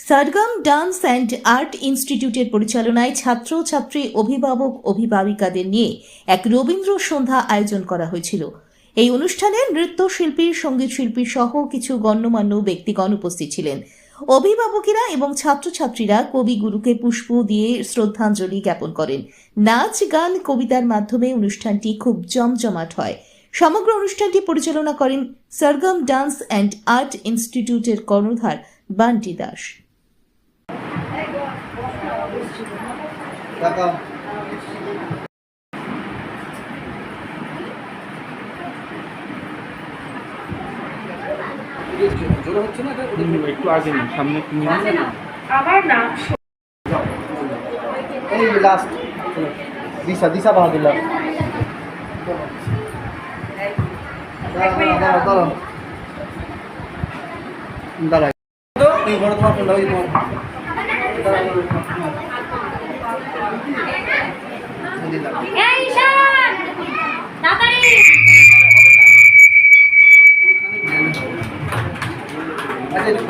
Sargam dance and art ইনস্টিটিউটের পরিচালনায় ছাত্রছাত্রী অভিভাবক অভিভাবিকাদের নিয়ে এক রবীন্দ্র সন্ধ্যা আয়োজন করা হয়েছিল। এই অনুষ্ঠানে নৃত্যশিল্পী, সঙ্গীত শিল্পী সহ কিছু গণ্যমান্য ব্যক্তিগণ উপস্থিত ছিলেন। অভিভাবকেরা এবং ছাত্রছাত্রীরা কবিগুরুকে পুষ্প দিয়ে শ্রদ্ধাঞ্জলি জ্ঞাপন করেন। নাচ, গান, কবিতার মাধ্যমে অনুষ্ঠানটি খুব জমজমাট হয়। সমগ্র অনুষ্ঠানটি পরিচালনা করেন সরগম ডান্স অ্যান্ড আর্ট ইনস্টিটিউটের কর্ণধার বান্টি দাস। একটু আগে নিন, সামনে একটু নিন। আমার নাম এই লাস্ট দিশা বাহাদুল্লাহ। দাঁড়া তুমি বড় তোমার ফোনটা ওই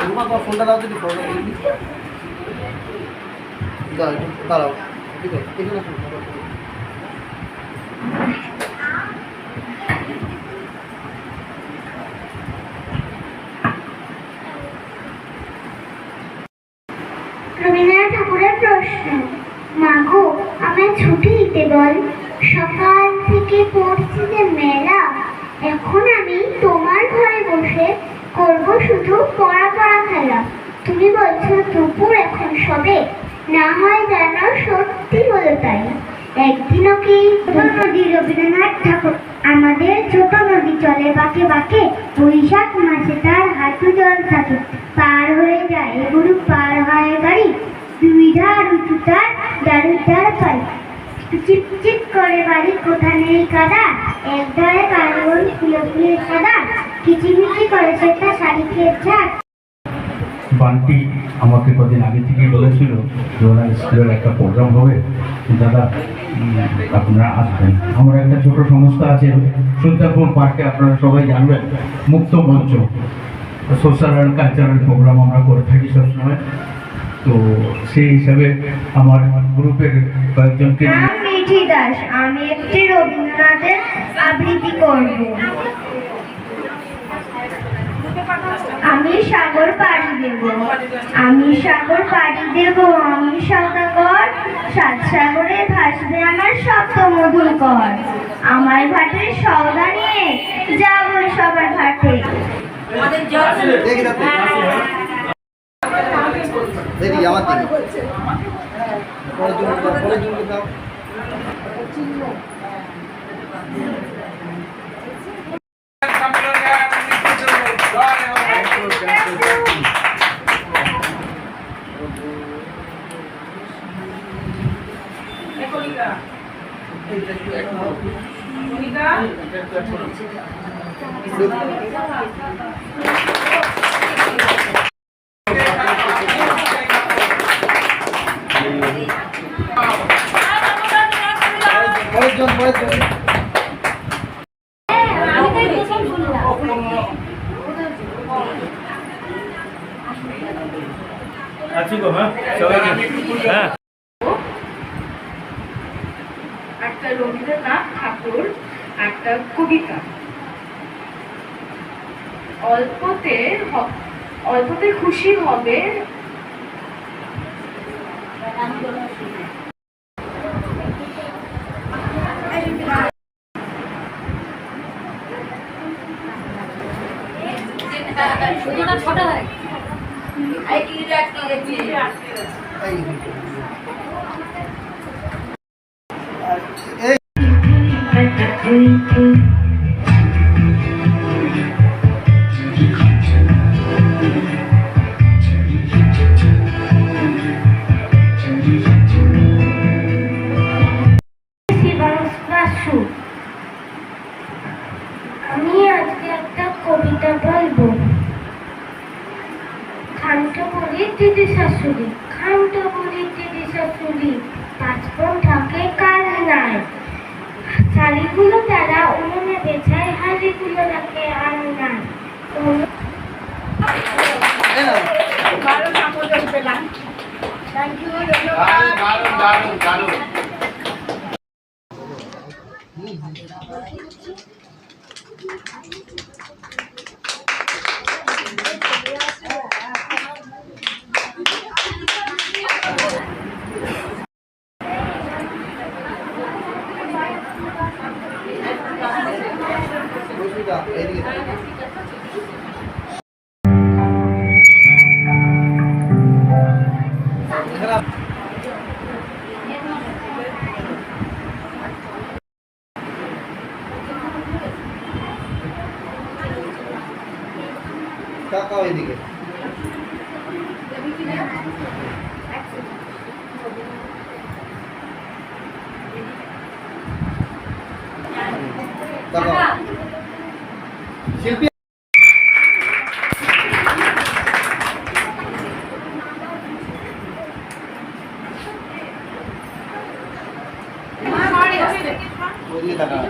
তোমার ফোনটা দাও যদি দাঁড়াও রবীন্দ্রনাথ ঠাকুরের প্রশ্ন, মাগো আমায় ছুটি দিতে বল, সকাল থেকে পড়ছি যে মেলা, এখন আমি তোমার ঘরে বসে করবো শুধু পড়া খেলা। তুমি বলছো দুপুর এখন সবে, না হয় যেন সত্যি হলো তাই। একদিনও কি নদী রবীন্দ্রনাথ ঠাকুর, আমাদের ছোট নদী চলে বাঁকে বাঁকে, বৈশাখ মাসে তার হাঁটু জল থাকে, পার হয়ে যায় গরু, পার হয় গাড়ি, দুই ধার উঁচু তার দারুদার পাই, চিপচিপ করে বাড়ি কোথা নেই কাদা, এক ধারে কারণ ফুলে ফুলে সাদা, কিচিমিচি করে সেটা শাড়িকে ঝাঁক। বান্টি আমাকে কদিন আগে থেকেই বলেছিল যে ওনার স্কুলের একটা প্রোগ্রাম হবে, দাদা আপনারা আসবেন। আমার একটা ছোট সংস্থা আছে সুলতানপুর পার্কে, আপনারা সবাই জানবেন, মুক্ত মঞ্চ, সোশ্যাল অ্যান্ড কালচারাল প্রোগ্রাম আমরা করে থাকি সবসময়। তো সেই হিসাবে আমার গ্রুপের কয়েকজনকে মিঠি দাস, আমি একটি রবীন্দ্রনাথের আবৃত্তি করব। আমি সাগর পাড়ি দেব, আমি সাগর পাড়ি দেব, আমি সওদাগর, সাত সাগরে ভাসবে আমার শব্দ মধুর কর, আমার ঘাটের সওদা নিয়ে যাব সবার ঘাটে। দেখি আমার দাও একটা রবীন্দ্রনাথ ঠাকুর একটা কবিতা, অল্পতে খুশি হবে, ছোট হয় আমি আজকে একটা কবিতা বলবো। খানটা বলি দিদি শাশুড়ি, খানটা বলি দিদি শাশুড়ি, পাঁচপন থাকে কাজ নাই, শাড়িগুলো তারা উনুনে বেছায়, হাড়িগুলো রাখে আলনায়। পেলাম। থ্যাংক ইউ, রশ্মিতা, এইদিকে। এখানে তাকাও এদিকে। তাকাও। শিল্পী ওদিকে তাকাও।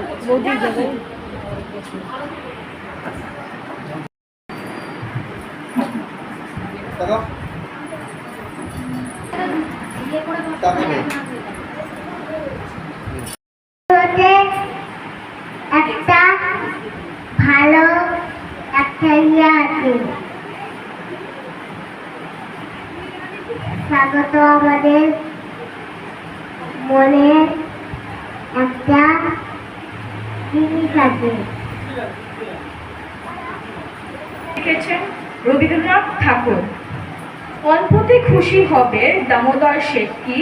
তাকাও। তাকাবে। হতে একটা ভালো একটা ইয়ে আছে। স্বাগত আমাদের মনে একটা জিনিস আছে। লিখেছেন রবীন্দ্রনাথ ঠাকুর। অল্পতে খুশি হবে দামোদর শেটকি,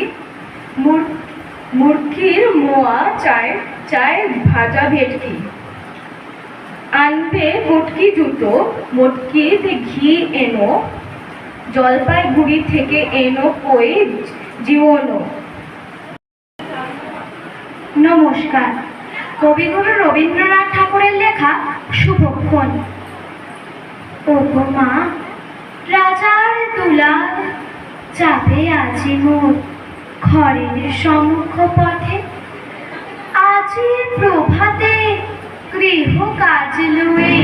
মুরগির মোয়া চায় চায় ভাজা ভেটকি, আনবে মুটকি জুতো মুটকিতে ঘি এনো, জলপাইগুড়ি থেকে এনো কই জীবনো। নমস্কার, কবিগুরু রবীন্দ্রনাথ ঠাকুরের লেখা শুভক্ষণ। ওগো মা, রাজার দুলাল যাবে আজি মোর ঘরের সম্মুখ পথে, আজি প্রভাতে গৃহ কাজ লুয়ে।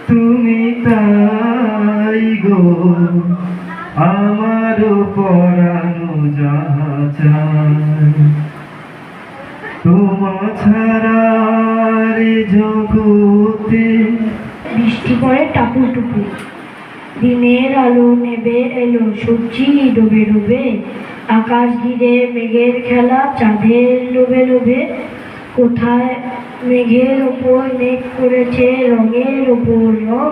তুমি তাই গো আমার পরানো যাহা চায়, তোমা ছাড়া রে জগতে। বৃষ্টি পড়ে টাপুর টুপুর, দিনের আলো নেবে এলো, সূর্যি ডুবে ডুবে, আকাশ ঘিরে মেঘের খেলা চাঁদের লোভে লোভে। কোথায় মেঘের ওপর মেঘ করেছে রঙের ওপর রং,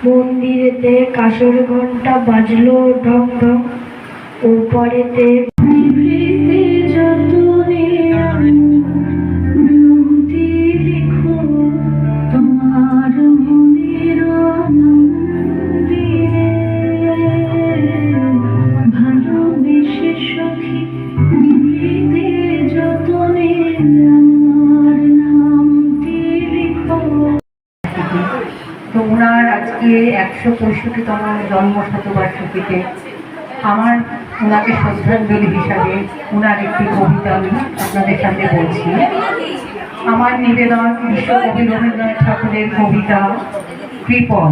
মন্দিরেতে কাসর ঘন্টা বাজলো ঢং ঢং, ওপরেতে তোমার মনের ভালোবেসে সখী যতনে তো ওনার আজকে 165তম জন্ম শতবার্ষিকীতে আমার ওনাকে শ্রদ্ধাঞ্জলি হিসাবে ওনার একটি কবিতা আমি আপনাদের সামনে বলছি। আমার নিবেদন বিশ্বকবি রবীন্দ্রনাথ ঠাকুরের কবিতা কৃপণ।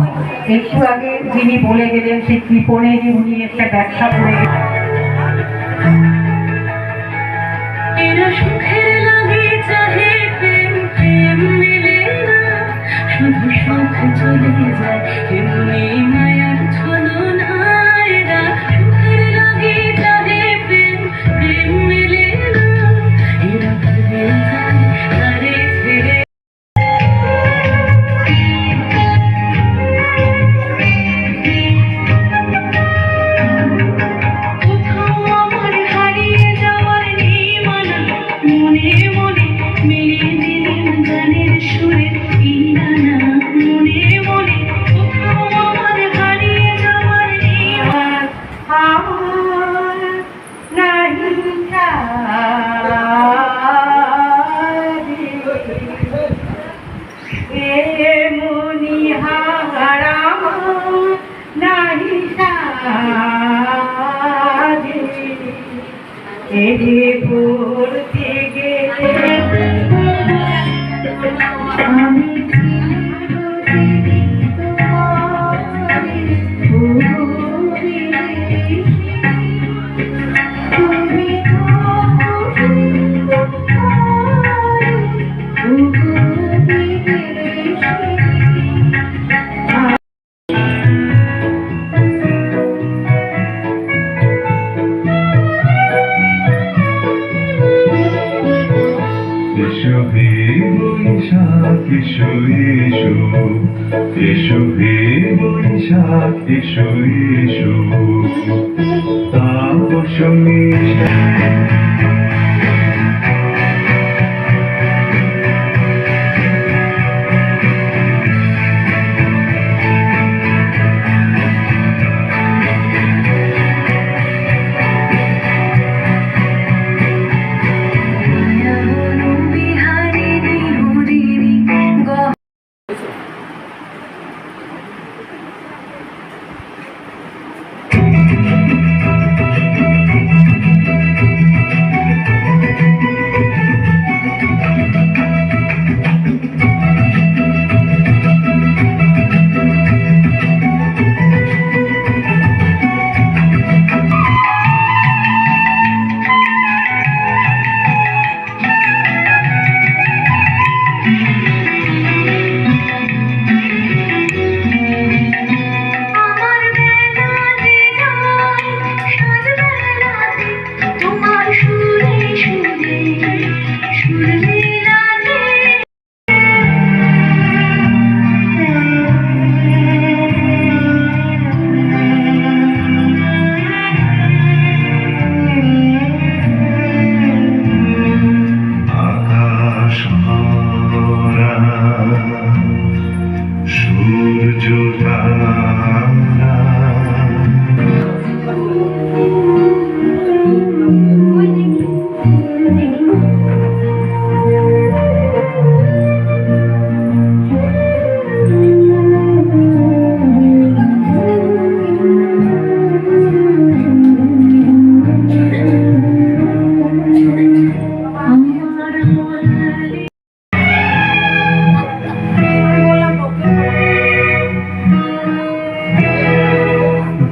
একটু আগে যিনি বলে গেলেন সেই কৃপণেরই উনি একটা ব্যাখ্যা করে গেলেন। সুখের লাগে চাহে প্রেম, প্রেম মিলে না, শুধু সুখ চলে যায় এমনি মায়ার ছলনায়। সুখের লাগে চাহে প্রেম, প্রেম মিলে না, এরা ফিরে যায় তারে ছেড়ে। কোথাও আমার এড়ে পড়তে গেলে আমি এসো হে বৈশাখ এসো এসো, এসো হে বৈশাখ এসো এসো, তাপস মিশে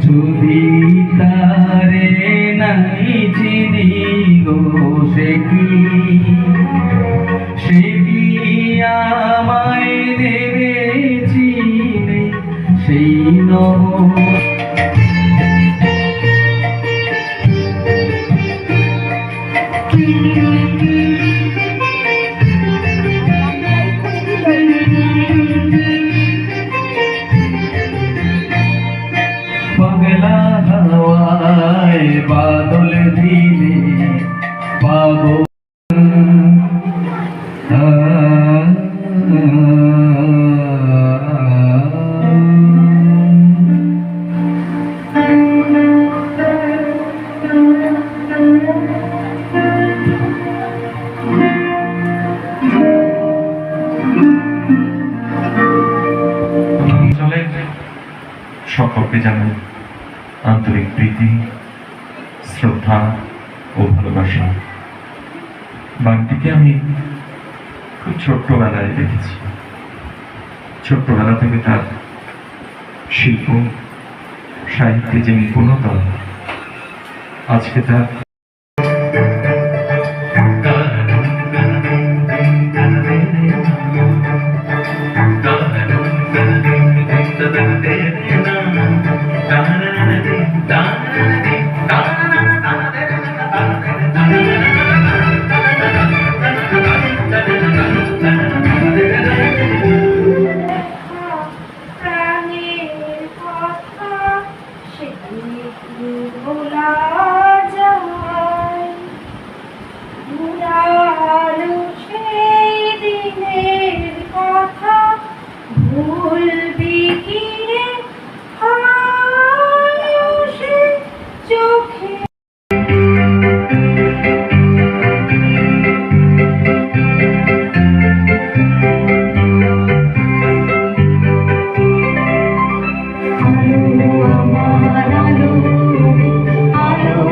যদি তারে নাই চিনি গো সে কি আমায় দেবে চিনে সেই নব পাগলা হাওয়ায় বাদল দিলে পাবো অঞ্চলের সকলকে জানাই আন্তরিক প্রীতি, শ্রদ্ধা ও ভালোবাসা। বাংলাটিকে আমি খুব ছোট্টবেলায় দেখেছি। ছোট্টবেলা থেকে তার শিল্প সাহিত্যে যে নিপুণতা, আজকে তার আলো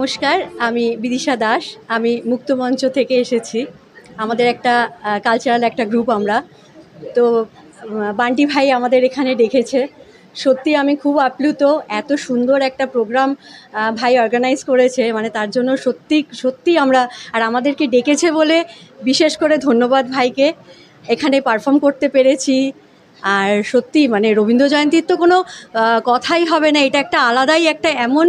নমস্কার, আমি বিদিশা দাস। আমি মুক্তমঞ্চ থেকে এসেছি। আমাদের একটা কালচারাল একটা গ্রুপ আমরা। তো বান্টি ভাই আমাদের এখানে ডেকেছে। সত্যি আমি খুব আপ্লুত। এত সুন্দর একটা প্রোগ্রাম ভাই অর্গানাইজ করেছে, মানে তার জন্য সত্যি আমরা, আর আমাদেরকে ডেকেছে বলে বিশেষ করে ধন্যবাদ ভাইকে। এখানে পারফর্ম করতে পেরেছি। আর সত্যি মানে রবীন্দ্র জয়ন্তীর তো কোনো কথাই হবে না। এটা একটা আলাদাই একটা এমন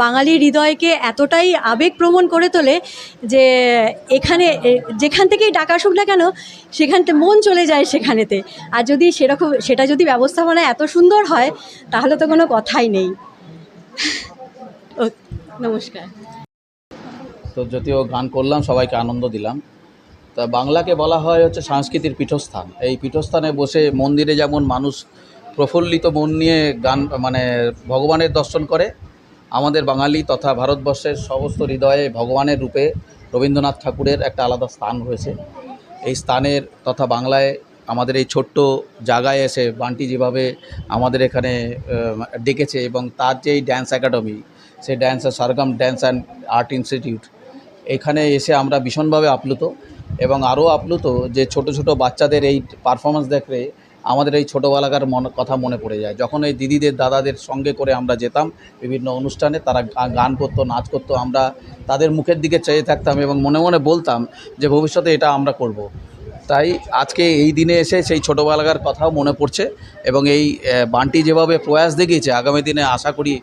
বাঙালি হৃদয়কে এতটাই আবেগপ্রবণ করে তোলে যে এখানে যেখান থেকেই ডাক আসুক না কেন সেখানতে মন চলে যায় সেখানেতে। আর যদি সেটা যদি ব্যবস্থাপনা এত সুন্দর হয় তাহলে তো কোনো কথাই নেই। নমস্কার। তো যদিও গান করলাম, সবাইকে আনন্দ দিলাম। তা বাংলাকে বলা হয় হচ্ছে সংস্কৃতির পীঠস্থান। এই পীঠস্থানে বসে মন্দিরে যেমন মানুষ প্রফুল্লিত মন নিয়ে গান মানে ভগবানের দর্শন করে, আমাদের বাঙালি তথা ভারতবর্ষের সমস্ত হৃদয়ে ভগবানের রূপে রবীন্দ্রনাথ ঠাকুরের একটা আলাদা স্থান রয়েছে। এই স্থানের তথা বাংলায় আমাদের এই ছোট্ট জায়গায় এসে বান্টি যেভাবে আমাদের এখানে ডেকেছে, এবং তার যে এই ড্যান্স একাডেমি, সেই সরগম ড্যান্স অ্যান্ড আর্ট ইনস্টিটিউট, এখানে এসে আমরা ভীষণভাবে আপ্লুত। এবং আরও আপ্লুত যে ছোট ছোট বাচ্চাদের এই পারফরমেন্স দেখলে আমাদের এই ছোটোবেলাকার কথা মনে পড়ে যায়। যখন এই দিদিদের দাদাদের সঙ্গে করে আমরা যেতাম বিভিন্ন অনুষ্ঠানে, তারা গান করতো, নাচ করতো, আমরা তাদের মুখের দিকে চেয়ে থাকতাম এবং মনে মনে বলতাম যে ভবিষ্যতে এটা আমরা করব। তাই আজকে এই দিনে এসে সেই ছোটোবেলাকার কথাও মনে পড়ছে। এবং এই বান্টি যেভাবে প্রয়াস দেখিয়েছে, আগামী দিনে আশা করি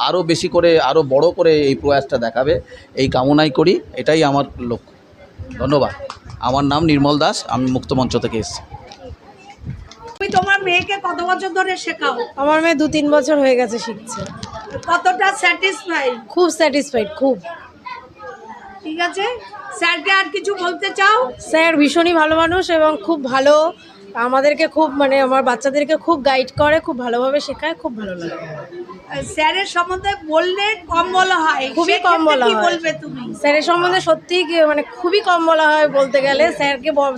আরও বেশি করে, আরও বড় করে এই প্রয়াসটা দেখাবে, এই কামনাই করি। এটাই আমার লক্ষ্য। ধন্যবাদ। আমার নাম নির্মল দাস, আমি মুক্তমঞ্চ থেকে এসেছি। তুমি তোমার মেয়েকে কত বছর ধরে শেখাও? আমার মেয়ে 2-3 বছর হয়ে গেছে শিখছে। কতটা স্যাটিসফাইড? খুব স্যাটিসফাইড, খুব। ঠিক আছে, স্যারকে আর কিছু বলতে চাও? স্যার ভীষণই ভালো মানুষ এবং খুব ভালো আমাদেরকে, খুব মানে আমার বাচ্চাদেরকে খুব গাইড করে, খুব ভালোভাবে শেখায়, খুব ভালো লাগে। স্যারের সম্বন্ধে বললে কম বলা হয়, খুবই কম বলা হয়। কি বলবে তুমি? স্যারের সম্বন্ধে সত্যি মানে খুবই কম বলা হয় বলতে গেলে।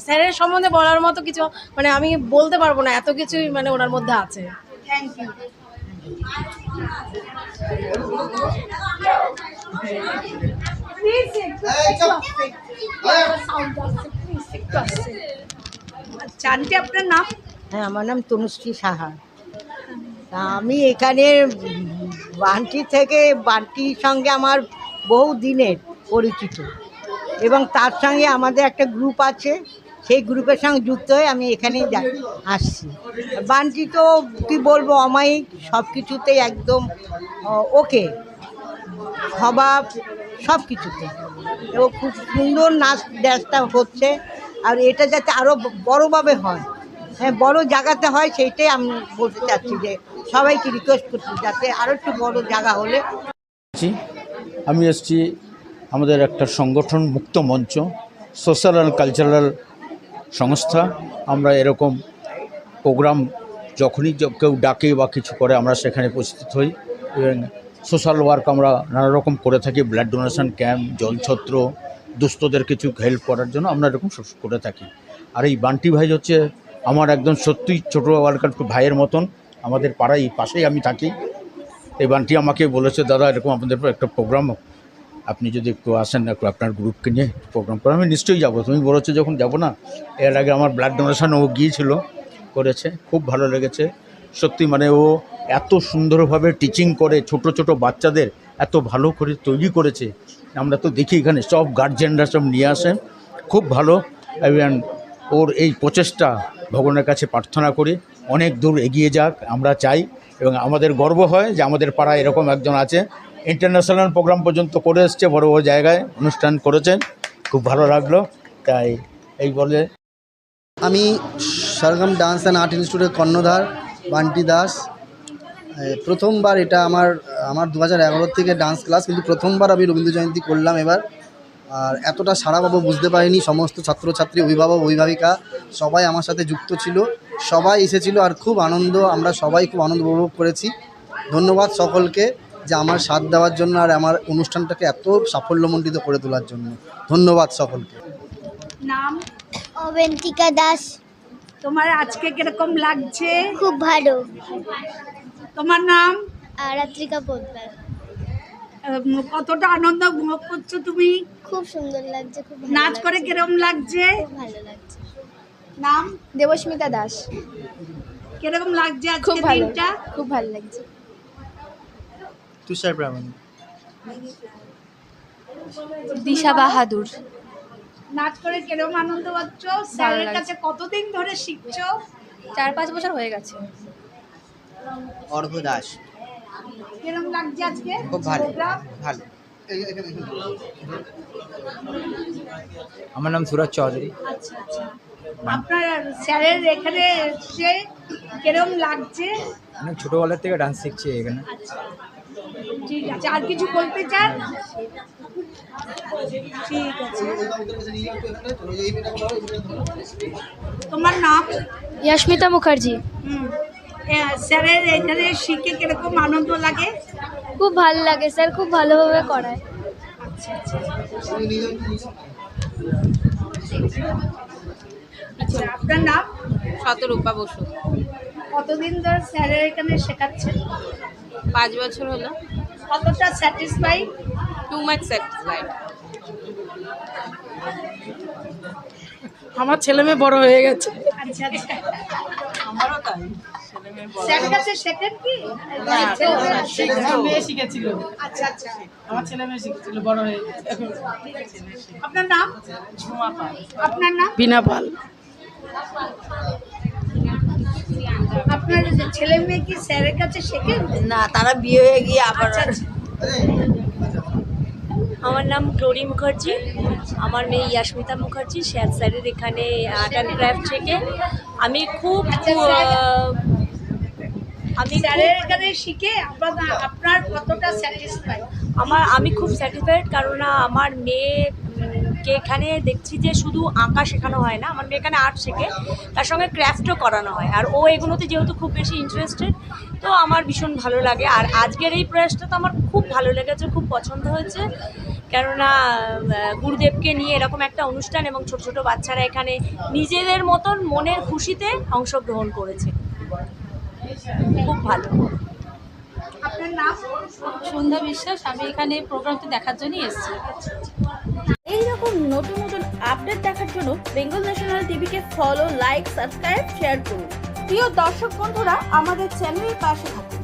স্যারের সম্বন্ধে বলার মতো কিছু মানে আমি বলতে পারবো না, এত কিছুই মানে ওনার মধ্যে আছে। Thank you. আচ্ছা আন্টি, আপনার নাম? হ্যাঁ, আমার নাম তনুশ্রী সাহা। তা আমি এখানে বান্টির সঙ্গে আমার বহু দিনের পরিচিত, এবং তার সঙ্গে আমাদের একটা গ্রুপ আছে, সেই গ্রুপের সঙ্গে যুক্ত হয়ে আমি এখানে আসছি। বান্টি তো কী বলবো, অমায়িক, সব কিছুতেই একদম ওকে, স্বভাব সব কিছুতে। এবং খুব সুন্দর নাচ ড্যান্সটা হচ্ছে, আর এটা যাতে আরও বড়োভাবে হয়, হ্যাঁ বড় জায়গাতে হয়, সেইটাই আমি বলতে চাচ্ছি যে সবাইকে রিকোয়েস্ট করছি যাতে আরও একটু বড় জায়গা হলে। আমি এসেছি আমাদের একটা সংগঠন মুক্তমঞ্চ, সোশ্যাল অ্যান্ড কালচারাল সংস্থা। আমরা এরকম প্রোগ্রাম যখনই কেউ ডাকে বা কিছু করে আমরা সেখানে উপস্থিত হই, এবং সোশ্যাল ওয়ার্ক আমরা নানা রকম করে থাকি। ব্লাড ডোনেশন ক্যাম্প, জলছত্র, দুস্থদের কিছু হেল্প করার জন্য আমরা এরকম সব করে থাকি। আর এই বান্টি ভাই হচ্ছে আমার একদম সত্যিই ছোটোবেলাকার ভাইয়ের মতন। আমাদের পাড়ায় পাশেই আমি থাকি। এই বান্টি আমাকে বলেছে, দাদা এরকম আপনাদের একটা প্রোগ্রাম, আপনি যদি একটু আসেন, একটু আপনার গ্রুপকে নিয়ে প্রোগ্রাম করেন। আমি নিশ্চয়ই যাবো, তুমি বলেছো যখন যাবো না। এর আগে আমার ব্লাড ডোনেশন ও গিয়েছিল, করেছে, খুব ভালো লেগেছে সত্যি। মানে ও এত সুন্দরভাবে টিচিং করে, ছোট ছোট বাচ্চাদের এত ভালো করে তৈরি করেছে। আমরা তো দেখি এখানে সব গার্জেনরা সব নিয়ে আসে, খুব ভালো। এবং ওর এই প্রচেষ্টা ভগবানের কাছে প্রার্থনা করি অনেক দূর এগিয়ে যাক, আমরা চাই। এবং আমাদের গর্ব হয় যে আমাদের পাড়ায় এরকম একজন আছে। ইন্টারন্যাশনাল প্রোগ্রাম পর্যন্ত করে এসছে, বড় বড় জায়গায় অনুষ্ঠান করেছেন, খুব ভালো লাগলো। তাই এই বলে আমি সরগম ডান্স অ্যান্ড আর্ট ইনস্টিটিউটের কর্ণধার বান্টি দাস। প্রথমবার এটা আমার 2011 থেকে ডান্স ক্লাস, কিন্তু প্রথমবার আমি রবীন্দ্র জয়ন্তী করলাম এবার। আর এতটা সাড়া পাবো বুঝতে পারিনি। সমস্ত ছাত্রছাত্রী, অভিভাবক, অভিভাবিকা সবাই আমার সাথে যুক্ত ছিল, সবাই এসেছিল, আর খুব আনন্দ, আমরা সবাই খুব আনন্দ উপভোগ করেছি। ধন্যবাদ সকলকে যে আমার সাথ দেওয়ার জন্য আর আমার অনুষ্ঠানটাকে এত সাফল্যমণ্ডিত করে তোলার জন্য। ধন্যবাদ সকলকে। নাম? অবন্তিকা দাস। তোমার আজকে কিরকম লাগছে? খুব ভালো। তোমার নাম? রাত্রিকা পোদ্দার। কতটা আনন্দ উপভোগ করছো তুমি? খুব সুন্দর লাগছে, খুব নাচ করে কিরম লাগছে? ভালো লাগছে। নাম? দেবস্মিতা দাস। কিরকম লাগছে আজকে খুব ভালো, দিনটা? খুব ভালো লাগছে। তুষার প্রামাণিক। দিশা বাহাদুর। নাচ করে কিরকম আনন্দ পাচ্ছ? স্যারের কাছে কতদিন ধরে শিখছো? 4-5 বছর হয়ে গেছে। অর্ঘ দাস। কিরকম লাগছে আজকে? খুব ভালো, প্রোগ্রাম? ভালো। আমার নাম সুরাজ চৌধুরী। আচ্ছা আচ্ছা। আপনার স্যারের এখানে এসে কিরকম লাগছে? অনেক ছোটোবেলার থেকে ডান্স শিখছি এখানে। আচ্ছা ঠিক আছে, আর কিছু বলতে চান? ঠিক আছে। তোমার নাম? ইয়াস্মিতা মুখার্জি। স্যারের এখানে শিখে কিরকম আনন্দ লাগে? খুব ভালো লাগে, স্যার খুব ভালোভাবে করায়। আচ্ছা আচ্ছা। আচ্ছা আপনার নাম? শতরূপা বসু। কতদিন ধরে স্যারের এখানে শেখাচ্ছেন? 5 বছর হলো। কতটা স্যাটিসফাই? Too much satisfied. আমার ছেলে মেয়ে বড় হয়ে গেছে। আচ্ছা আচ্ছা। আমারও তাই। স্যারের কাছে শেখেন কি? মেয়ে শিখেছিল। আচ্ছা আচ্ছা। আমার ছেলে মেয়ে শিখেছিল, বড় হয়ে গেছে। আপনার নাম? ঝুমা পাল। আপনার নাম? বিনা পাল। আপনার ছেলে মেয়ে কি স্যারের কাছে শেখেন? না, তারা বিয়ে হয়ে গিয়ে আবার আচ্ছা আচ্ছা। আমার নাম গ্লোরি মুখার্জি, আমার মেয়ে ইয়াস্মিতা মুখার্জি। স্যারের এখানে আর্ট অ্যান্ড ক্রাফট থেকে আমি খুব স্যারের এখানে শিখে আপনার কতটা স্যাটিসফাই? আমি খুব স্যাটিসফাইড, কারণ আমার মেয়েকে এখানে দেখছি যে শুধু আঁকা শেখানো হয় না, আমার মেয়ে এখানে আর্ট শেখে, তার সঙ্গে ক্রাফটও করানো হয়। আর ও এগুলোতে যেহেতু খুব বেশি ইন্টারেস্টেড, তো আমার ভীষণ ভালো লাগে। আর আজকের এই প্রয়াসটা তো আমার খুব ভালো লেগেছে, খুব পছন্দ হয়েছে, কেননা গুরুদেবকে নিয়ে এরকম একটা অনুষ্ঠান এবং ছোট ছোট বাচ্চারা এখানে নিজেদের মতন মনের খুশিতে অংশগ্রহণ করেছে, খুব ভালো। আপনার নাম? সন্ধ্যা বিশ্বাস। আমি এখানে প্রোগ্রামটা দেখার জন্যই এসেছি। এই রকম নতুন নতুন আপডেট দেখার জন্য বেঙ্গল ন্যাশনাল টিভিকে ফলো, লাইক, সাবস্ক্রাইব, শেয়ার করুন। প্রিয় দর্শক বন্ধুরা, আমাদের চ্যানেলের পাশে থাকুন।